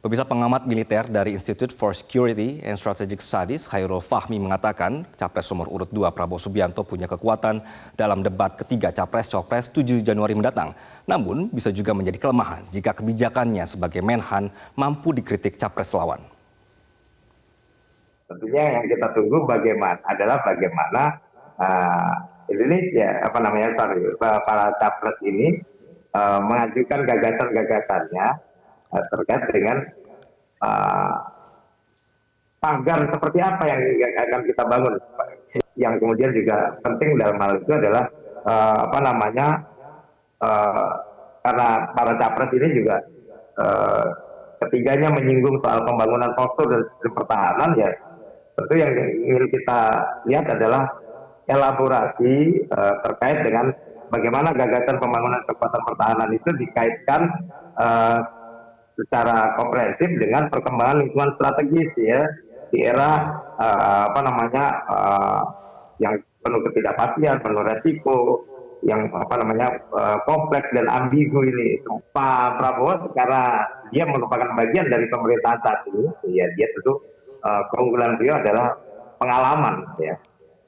Pemirsa, pengamat militer dari Institute for Security and Strategic Studies, Hairul Fahmi, mengatakan Capres nomor urut 2 Prabowo Subianto punya kekuatan dalam debat ketiga Capres-Copres 7 Januari mendatang. Namun bisa juga menjadi kelemahan jika kebijakannya sebagai Menhan mampu dikritik Capres lawan. Tentunya yang kita tunggu bagaimana Indonesia, para Capres ini mengajukan gagasan-gagasannya terkait dengan tagar seperti apa yang akan kita bangun. Yang kemudian juga penting dalam hal itu adalah karena para capres ini juga ketiganya menyinggung soal pembangunan postur dan pertahanan, ya tentu yang ingin kita lihat adalah elaborasi terkait dengan bagaimana gagasan pembangunan kekuatan pertahanan itu dikaitkan secara komprehensif dengan perkembangan lingkungan strategis, ya, di era yang penuh ketidakpastian, penuh resiko, yang kompleks dan ambigu ini. Pak Prabowo karena dia merupakan bagian dari pemerintahan saat ini, ya dia tentu keunggulan beliau adalah pengalaman, ya.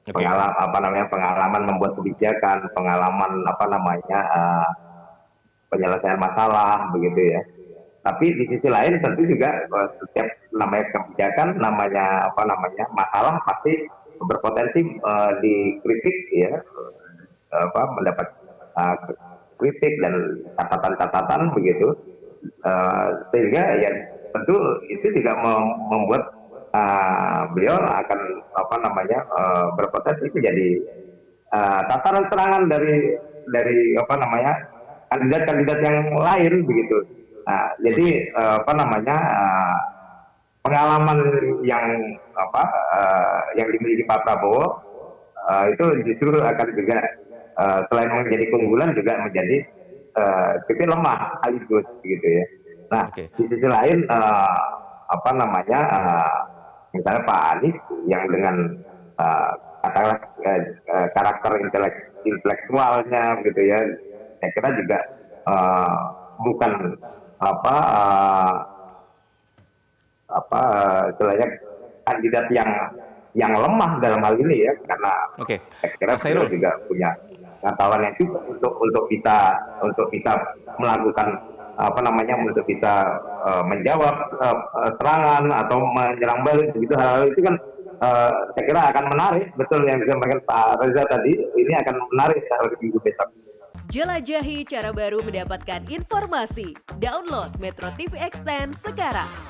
Pengalaman membuat kebijakan, pengalaman penyelesaian masalah, begitu ya. Tapi di sisi lain tentu juga setiap namanya kebijakan, masalah pasti berpotensi dikritik, ya, mendapat kritik dan catatan-catatan begitu, sehingga ya tentu itu juga membuat beliau akan berpotensi menjadi tataran serangan dari kandidat-kandidat yang lain begitu. Jadi pengalaman yang dimiliki Pak Prabowo itu justru akan juga selain menjadi keunggulan juga menjadi titik lemah sekaligus gitu ya. Nah, di sisi lain misalnya Pak Anies yang dengan karakter intelektualnya gitu ya, saya kira juga bukan istilahnya kandidat yang lemah dalam hal ini, ya, karena saya kira beliau juga punya pengetahuan yang cukup untuk bisa melakukan untuk bisa menjawab serangan atau menyerang balik begitu. Hal itu kan saya kira akan menarik, betul yang disampaikan Pak Reza tadi, ini akan menarik hari Minggu besok. Jelajahi cara baru mendapatkan informasi. Download Metro TV Extend sekarang.